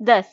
10।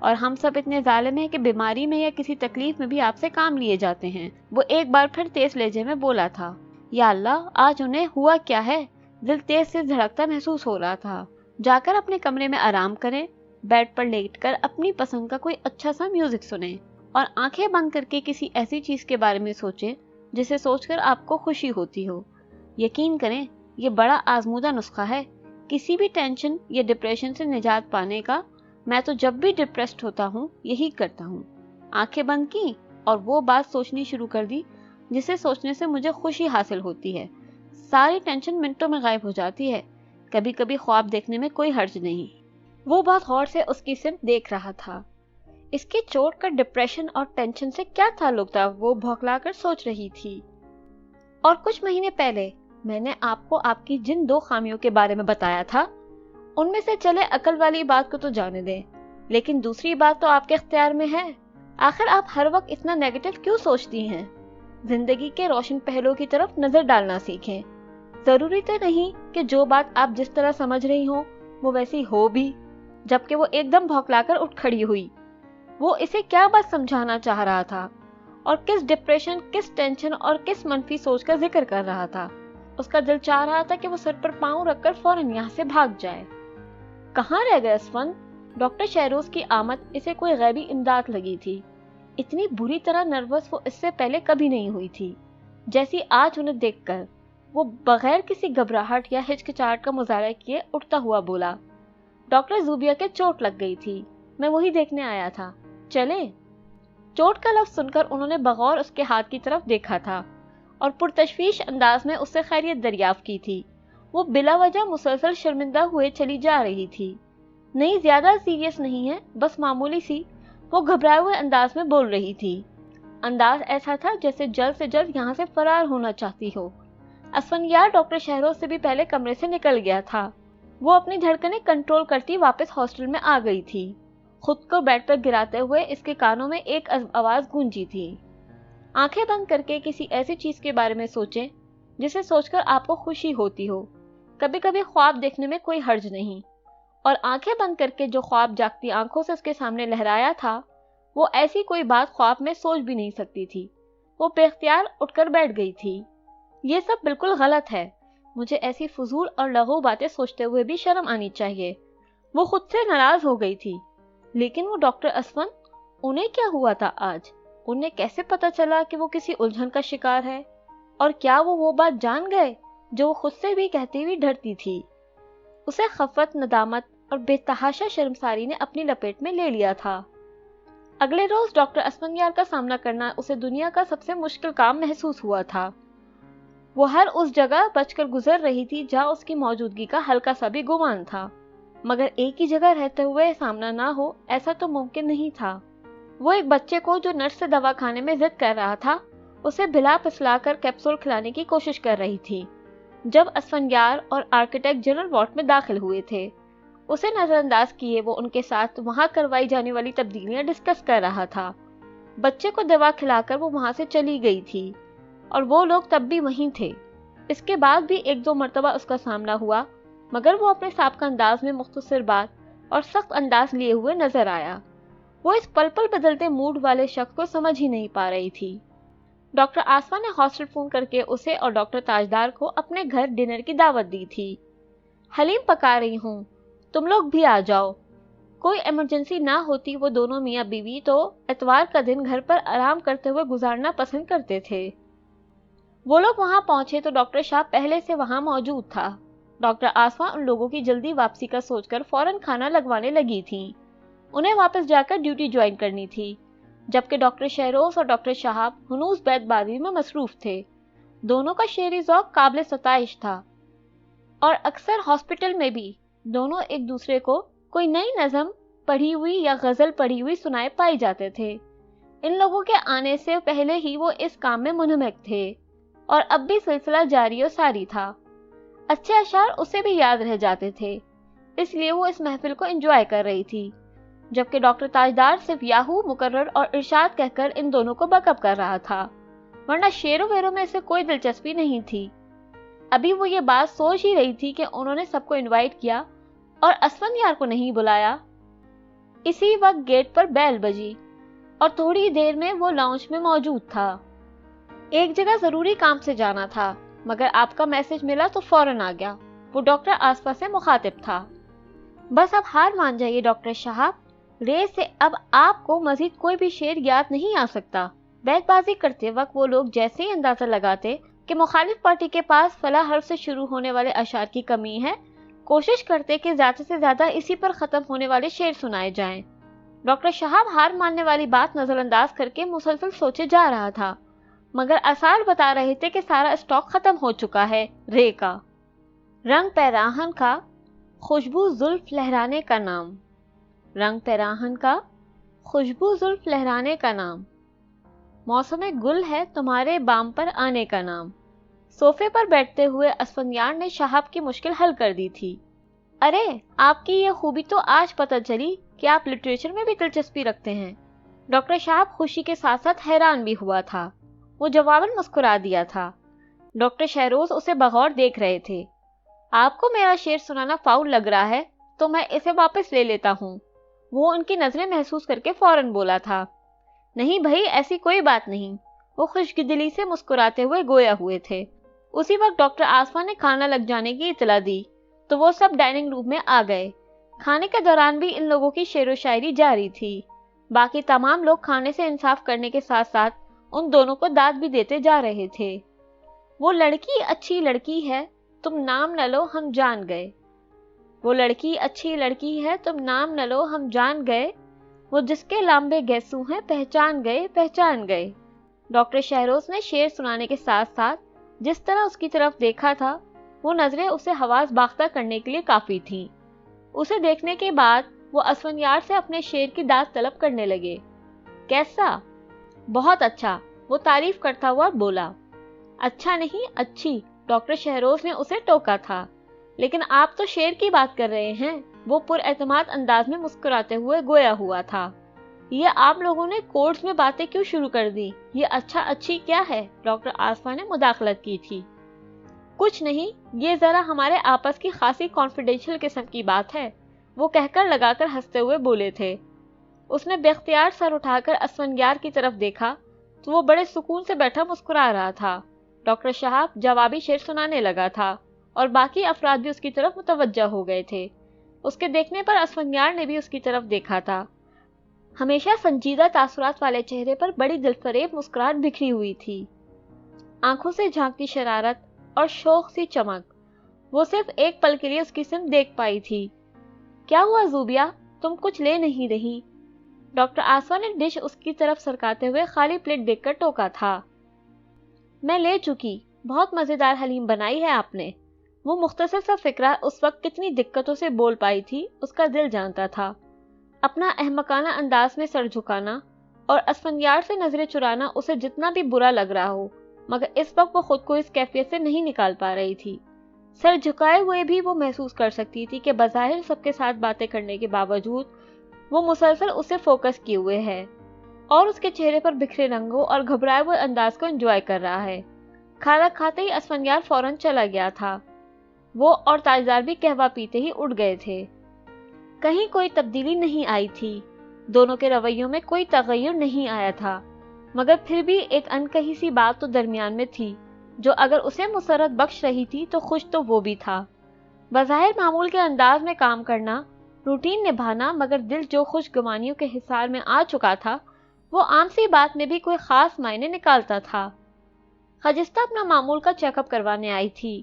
اور ہم سب اتنے ظالم ہیں کہ بیماری میں یا کسی تکلیف میں بھی آپ سے کام لیے جاتے ہیں۔ وہ ایک بار پھر تیز لہجے میں بولا تھا۔ یا اللہ، آج انہیں ہوا کیا ہے؟ دل تیز سے دھڑکتا محسوس ہو رہا تھا۔ جا کر اپنے کمرے میں آرام کریں، بیڈ پر لیٹ کر اپنی پسند کا کوئی اچھا سا میوزک سنیں اور آنکھیں بند کر کے کسی ایسی چیز کے بارے میں سوچیں جسے سوچ کر آپ کو خوشی ہوتی ہو۔ یقین کریں، یہ بڑا آزمودہ نسخہ ہے کسی بھی ٹینشن یا ڈپریشن سے نجات پانے کا۔ میں تو جب بھی ڈپریسڈ ہوتا ہوں یہی کرتا ہوں۔ آنکھیں بند کی اور وہ بات سوچنی شروع کر دی جسے سوچنے سے مجھے خوشی حاصل ہوتی ہے۔ ساری ٹینشن منٹوں میں غائب ہو جاتی ہے۔ کبھی کبھی خواب دیکھنے میں کوئی حرج نہیں۔ وہ بات غور سے اس کی سمت دیکھ رہا تھا۔ اس کی چوٹ کا ڈپریشن اور ٹینشن سے کیا تعلق تھا، وہ بھوکلا کر سوچ رہی تھی۔ اور کچھ مہینے پہلے میں نے آپ کو آپ کی جن 2 خامیوں کے بارے میں بتایا تھا، ان میں سے چلے عقل والی بات کو تو جانے دیں، لیکن دوسری بات تو آپ کے اختیار میں ہے۔ آخر آپ ہر وقت اتنا نیگیٹو کیوں سوچتی ہیں؟ زندگی کے روشن پہلوؤں کی طرف نظر ڈالنا سیکھیں۔ ضروری تو نہیں کہ جو بات آپ جس طرح سمجھ رہی ہوں وہ ویسی ہو بھی۔ جبکہ وہ ایک دم بھوکلا کر اٹھ کھڑی ہوئی۔ وہ اسے کیا بات سمجھانا چاہ رہا تھا اور کس ڈپریشن، کس ٹینشن اور کس منفی سوچ کا ذکر کر رہا تھا؟ اس کا دل چاہ رہا تھا کہ وہ سر پر پاؤں رکھ کر فوراً یہاں سے بھاگ جائے۔ کہاں رہ گئے اسفند؟ ڈاکٹر شہروز کی آمد اسے کوئی غیبی امداد لگی تھی۔ اتنی بری طرح نروس وہ اس سے پہلے کبھی نہیں ہوئی تھی جیسی آج انہیں دیکھ کر۔ وہ بغیر کسی گھبراہٹ یا ہچکچاہٹ کا مظاہرہ کیے اٹھتا ہوا بولا، ڈاکٹر زوبیا کے چوٹ لگ گئی تھی، میں وہی دیکھنے آیا تھا، چلیں؟ چوٹ کا لفظ سن کر انہوں نے بغور اس کے ہاتھ کی طرف دیکھا تھا اور پرتشویش انداز میں اس سے خیریت دریافت کی تھی۔ وہ بلا وجہ مسلسل شرمندہ ہوئے چلی جا رہی تھی۔ نہیں، زیادہ سیریس نہیں ہے، بس معمولی سی، وہ گھبرائے ہوئے انداز میں بول رہی تھی۔ انداز ایسا تھا جیسے جلد سے جلد یہاں سے فرار ہونا چاہتی ہو۔ اسفندیار ڈاکٹر شہروز سے بھی پہلے کمرے سے نکل گیا تھا۔ وہ اپنی دھڑکنیں کنٹرول کرتی واپس ہاسٹل میں آ گئی تھی۔ خود کو بیڈ پر گراتے ہوئے اس کے کانوں میں ایک آواز گونجی تھی، آنکھیں بند کر کے کسی ایسی چیز کے بارے میں سوچیں جسے سوچ کر آپ کو خوشی ہوتی ہو۔ کبھی کبھی خواب دیکھنے میں کوئی حرج نہیں۔ اور آنکھیں بند کر کے جو خواب جاگتی آنکھوں سے اس کے سامنے لہرایا تھا، وہ ایسی کوئی بات خواب میں سوچ بھی نہیں سکتی تھی۔ وہ بے اختیار اٹھ کر بیٹھ گئی تھی۔ یہ سب بالکل غلط ہے، مجھے ایسی فضول اور لغو باتیں سوچتے ہوئے بھی شرم آنی چاہیے۔ وہ خود سے ناراض ہو گئی تھی۔ لیکن وہ ڈاکٹر اسفند، انہیں کیا ہوا تھا آج؟ انہیں کیسے پتا چلا کہ وہ کسی الجھن کا شکار ہے؟ اور کیا وہ بات جان گئے جو وہ خود سے بھی کہتی ہوئی ڈرتی تھی؟ اسے خفت، ندامت اور بے تحاشا شرمساری نے اپنی لپیٹ میں لے لیا تھا۔ اگلے روز ڈاکٹر اسفندیار کا سامنا کرنا اسے دنیا کا سب سے مشکل کام محسوس ہوا تھا۔ وہ ہر اس جگہ بچ کر گزر رہی تھی جہاں اس کی موجودگی کا ہلکا سا بھی گمان تھا، مگر ایک ہی جگہ رہتے ہوئے سامنا نہ ہو ایسا تو ممکن نہیں تھا۔ وہ ایک بچے کو جو نرس سے دوا کھانے میں ضد کر رہا تھا، اسے بھلا پسلا کر کیپسول کھلانے کی کوشش کر رہی تھی جب اسفندیار اور آرکیٹیکٹ جنرل وارڈ میں داخل ہوئے تھے۔ اسے نظر انداز کیے وہ ان کے ساتھ وہاں کروائی جانے والی تبدیلیاں ڈسکس کر رہا تھا۔ بچے کو دوا کھلا کر وہ وہاں سے چلی گئی تھی اور وہ لوگ تب بھی وہیں تھے۔ اس کے بعد بھی 1-2 مرتبہ اس کا سامنا ہوا، مگر وہ اپنے سابقہ انداز میں مختصر بات اور سخت انداز لیے ہوئے نظر آیا۔ وہ اس پل پل بدلتے موڈ والے شخص کو سمجھ ہی نہیں پا رہی تھی۔ ڈاکٹر آسما نے ہاسٹل فون کر کے اسے اور ڈاکٹر تاجدار کو اپنے گھر ڈنر کی دعوت دی تھی۔ حلیم پکا رہی ہوں، تم لوگ بھی آ جاؤ۔ کوئی ایمرجنسی نہ ہوتی وہ دونوں میاں بیوی تو اتوار کا دن گھر پر آرام کرتے ہوئے گزارنا پسند کرتے تھے۔ وہ لوگ وہاں پہنچے تو ڈاکٹر شاہ پہلے سے وہاں موجود تھا۔ ڈاکٹر آسما ان لوگوں کی جلدی واپسی کا سوچ کر فوراً کھانا لگوانے لگی تھیں۔ انہیں واپس جا کر ڈیوٹی جوائن کرنی تھی، جبکہ ڈاکٹر شہروز اور ڈاکٹر شہاب ہنوز بیت بازی میں مصروف تھے۔ دونوں کا شعری ذوق قابل ستائش تھا اور اکثر ہاسپٹل میں بھی دونوں ایک دوسرے کو کوئی نئی نظم پڑھی ہوئی یا غزل پڑھی ہوئی سنائے پائی جاتے تھے۔ ان لوگوں کے آنے سے پہلے ہی وہ اس کام میں منہمک تھے اور اب بھی سلسلہ جاری و ساری تھا۔ اچھے اشعار اسے بھی یاد رہ جاتے تھے، اس لیے وہ اس محفل کو انجوائے کر رہی تھی، جبکہ ڈاکٹر تاجدار صرف یاہو، مقرر اور ارشاد کہہ کر ان دونوں کو بیک اپ کر رہا تھا، ورنہ شعروں ویروں میں اسے کوئی دلچسپی نہیں تھی۔ ابھی وہ یہ بات سوچ ہی رہی تھی کہ انہوں نے سب کو انوائٹ کیا اور اسفندیار کو نہیں بلایا۔ اسی وقت گیٹ پر بیل بجی اور تھوڑی دیر میں وہ لاؤنج میں موجود تھا۔ ایک جگہ ضروری کام سے جانا تھا، مگر آپ کا میسج ملا تو فوراً آ گیا۔ وہ ڈاکٹر آصفہ سے مخاطب تھا۔ بس اب ہار مان جائیے ڈاکٹر صاحب، ریس سے اب آپ کو مزید کوئی بھی شعر یاد نہیں آ سکتا۔ بیت بازی کرتے وقت وہ لوگ جیسے ہی اندازہ لگاتے کہ مخالف پارٹی کے پاس فلاں حرف سے شروع ہونے والے اشعار کی کمی ہے، کوشش کرتے کہ زیادہ سے زیادہ اسی پر ختم ہونے والے شعر سنائے جائیں۔ ڈاکٹر شہاب ہار ماننے والی بات نظر انداز کر کے مسلسل سوچے جا رہا تھا، مگر آثار بتا رہے تھے کہ سارا اسٹاک ختم ہو چکا ہے۔ رے کا رنگ پیراہن کا خوشبو زلف لہرانے کا نام، رنگ پیراہن کا خوشبو زلف لہرانے کا نام، موسم گل ہے تمہارے بام پر آنے کا نام۔ صوفے پر بیٹھتے ہوئے اسفندیار نے شہاب کی مشکل حل کر دی تھی۔ ارے آپ کی یہ خوبی تو آج پتہ چلی کہ آپ لٹریچر میں بھی دلچسپی رکھتے ہیں۔ ڈاکٹر شہاب خوشی کے ساتھ ساتھ حیران بھی ہوا تھا۔ وہ جواباً مسکرا دیا تھا۔ ڈاکٹر شہروز اسے بغور دیکھ رہے تھے۔ آپ کو میرا شعر سنانا فاؤل لگ رہا ہے تو میں اسے واپس لے لیتا ہوں۔ وہ ان کی نظریں محسوس کر کے فوراً بولا تھا۔ نہیں بھائی، ایسی کوئی بات نہیں۔ وہ خوش دلی سے مسکراتے ہوئے گویا ہوئے تھے۔ اسی وقت ڈاکٹر آصفہ نے کھانا لگ جانے کی اطلاع دی تو وہ سب ڈائننگ روم میں آ گئے۔ کھانے کے دوران بھی ان لوگوں کی شعر و شاعری جاری تھی۔ باقی تمام لوگ کھانے سے انصاف کرنے کے ساتھ ساتھ ان دونوں کو داد بھی دیتے جا رہے تھے۔ وہ لڑکی اچھی لڑکی ہے، تم نام نہ لو ہم جان گئے۔ وہ لڑکی اچھی لڑکی ہے، تم نام نہ لو ہم جان گئے۔ وہ جس کے لامبے گیسو ہیں پہچان گئے پہچان گئے۔ ڈاکٹر شہروز نے شعر سنانے کے ساتھ ساتھ جس طرح اس کی طرف دیکھا تھا، وہ نظریں اسے حواس باختہ کرنے کے لیے کافی تھیں۔ اسے دیکھنے کے بعد وہ اسفندیار سے اپنے شعر کی داد طلب کرنے لگے۔ کیسا؟ بہت اچھا، وہ تعریف کرتا ہوا بولا۔ اچھا نہیں اچھی، ڈاکٹر شہروز نے اسے ٹوکا تھا۔ لیکن آپ تو شعر کی بات کر رہے ہیں، وہ پر اعتماد انداز میں مسکراتے ہوئے گویا ہوا تھا۔ یہ آپ لوگوں نے کورس میں باتیں کیوں شروع کر دی؟ یہ اچھا اچھی کیا ہے؟ ڈاکٹر آصفہ نے مداخلت کی تھی۔ کچھ نہیں، یہ ذرا ہمارے آپس کی خاصی کانفیڈینشیل قسم کی بات ہے، وہ کہہ کر لگا کر ہنستے ہوئے بولے تھے۔ اس نے بے اختیار سر اٹھا کر اسفندیار کی طرف دیکھا تو وہ بڑے سکون سے بیٹھا مسکرا رہا تھا۔ ڈاکٹر شہاب جوابی شعر سنانے لگا تھا اور باقی افراد بھی اس کی طرف متوجہ ہو گئے تھے۔ اس کے دیکھنے پر اسفندیار نے بھی اس کی طرف دیکھا تھا۔ ہمیشہ سنجیدہ تاثرات والے چہرے پر بڑی دلفریب مسکراہٹ بکھری ہوئی تھی، آنکھوں سے جھانکتی شرارت اور شوق سی چمک۔ وہ صرف ایک پل کے لیے اس کی سمت دیکھ پائی تھی۔ کیا ہوا زوبیہ، تم کچھ لے نہیں رہی؟ ڈاکٹر آصفہ نے ڈش اس کی طرف سرکاتے ہوئے خالی پلیٹ دیکھ کر ٹوکا تھا۔ میں لے چکی، بہت مزیدار حلیم بنائی ہے آپ نے۔ وہ مختصر سا فقرہ اس وقت کتنی دقتوں سے بول پائی تھی اس کا دل جانتا تھا۔ اپنا احمقانہ انداز میں سر جھکانا اور اسفندیار سے نظریں چرانا اسے جتنا بھی برا لگ رہا ہو، مگر اس وقت وہ خود کو اس کیفیت سے نہیں نکال پا رہی تھی۔ سر جھکائے ہوئے بھی وہ محسوس کر سکتی تھی کہ بظاہر سب کے ساتھ باتیں کرنے کے باوجود وہ مسلسل اسے فوکس کیے ہوئے ہے اور اس کے چہرے پر بکھرے رنگوں اور گھبرائے ہوئے انداز کو انجوائے کر رہا ہے۔ کھانا کھاتے ہی اسفندیار فوراً چلا گیا تھا۔ وہ اور تاجدار بھی قہوہ پیتے ہی اٹھ گئے تھے۔ کہیں کوئی تبدیلی نہیں آئی تھی، دونوں کے رویوں میں کوئی تغیر نہیں آیا تھا، مگر پھر بھی ایک انکہی سی بات تو درمیان میں تھی جو اگر اسے مسرت بخش رہی تھی تو خوش تو وہ بھی تھا۔ بظاہر معمول کے انداز میں کام کرنا، روٹین نبھانا، مگر دل جو خوش گمانیوں کے حصار میں آ چکا تھا وہ عام سی بات میں بھی کوئی خاص معنی نکالتا تھا۔ خجستہ اپنا معمول کا چیک اپ کروانے آئی تھی۔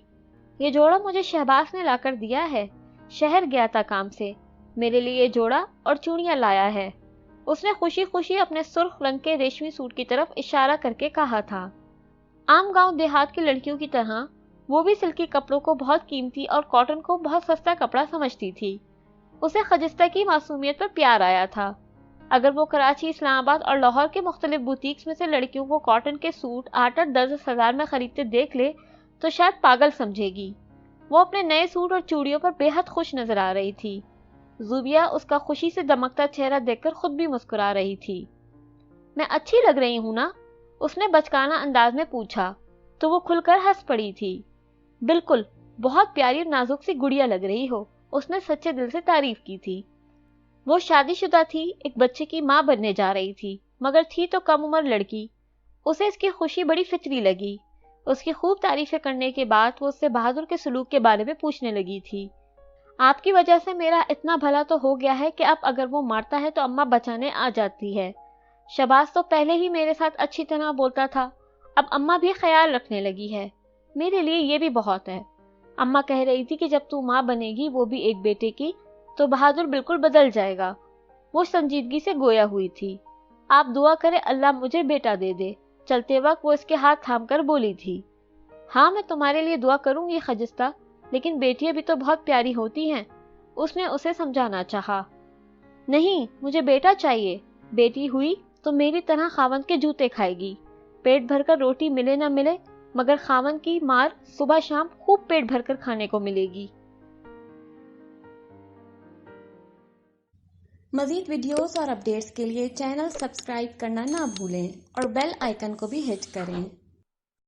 یہ جوڑا مجھے شہباز نے لا کر دیا ہے، شہر گیا تھا کام سے، میرے لیے یہ جوڑا اور چوڑیاں لایا ہے۔ اس نے خوشی خوشی اپنے سرخ رنگ کے ریشمی سوٹ کی طرف اشارہ کر کے کہا تھا۔ عام گاؤں دیہات کی لڑکیوں کی طرح وہ بھی سلکی کپڑوں کو بہت قیمتی اور کاٹن کو بہت سستا کپڑا سمجھتی تھی۔ اسے خجستہ کی معصومیت پر پیار آیا تھا۔ اگر وہ کراچی، اسلام آباد اور لاہور کے مختلف بوتیکس میں سے لڑکیوں کو کاٹن کے سوٹ 8-8 10 ہزار میں خریدتے دیکھ لے تو شاید پاگل سمجھے گی۔ وہ اپنے نئے سوٹ اور چوڑیوں پر بے حد خوش نظر آ رہی تھی۔ زوبیہ اس کا خوشی سے دمکتا چہرہ دیکھ کر خود بھی مسکرا رہی تھی۔ میں اچھی لگ رہی ہوں نا؟ اس نے بچکانہ انداز میں پوچھا تو وہ کھل کر ہنس پڑی تھی۔ بالکل، بہت پیاری اور نازک سی گڑیا لگ رہی ہو، اس نے سچے دل سے تعریف کی تھی۔ وہ شادی شدہ تھی، ایک بچے کی ماں بننے جا رہی تھی، مگر تھی تو کم عمر لڑکی۔ اسے اس کی خوشی بڑی فطری لگی۔ اس کی خوب تعریفیں کرنے کے بعد وہ اس سے بہادر کے سلوک کے بارے میں پوچھنے لگی تھی۔ آپ کی وجہ سے میرا اتنا بھلا تو ہو گیا ہے کہ اب اگر وہ مارتا ہے تو اماں بچانے آ جاتی ہے۔ شباز تو پہلے ہی میرے ساتھ اچھی طرح بولتا تھا، اب اماں بھی خیال رکھنے لگی ہے۔ میرے لیے یہ بھی بہت ہے۔ اماں کہہ رہی تھی کہ جب تو ماں بنے گی، وہ بھی ایک بیٹے کی، تو بہادر بالکل بدل جائے گا۔ وہ سنجیدگی سے گویا ہوئی تھی۔ آپ دعا کرے اللہ مجھے بیٹا دے دے۔ چلتے وقت وہ اس کے ہاتھ تھام کر بولی تھی، ہاں میں تمہارے لیے دعا کروں گی خجستہ، لیکن بیٹیاں بھی تو بہت پیاری ہوتی ہیں۔ اس نے اسے سمجھانا چاہا۔ نہیں، مجھے بیٹا چاہیے۔ بیٹی ہوئی تو میری طرح خاوند کے جوتے کھائے گی۔ پیٹ بھر کر روٹی ملے نہ ملے، مگر خاوند کی مار صبح شام خوب پیٹ بھر کر کھانے کو ملے گی۔ مزید ویڈیوز اور اپڈیٹس کے لیے چینل سبسکرائب کرنا نہ بھولیں اور بیل آئیکن کو بھی ہٹ کریں۔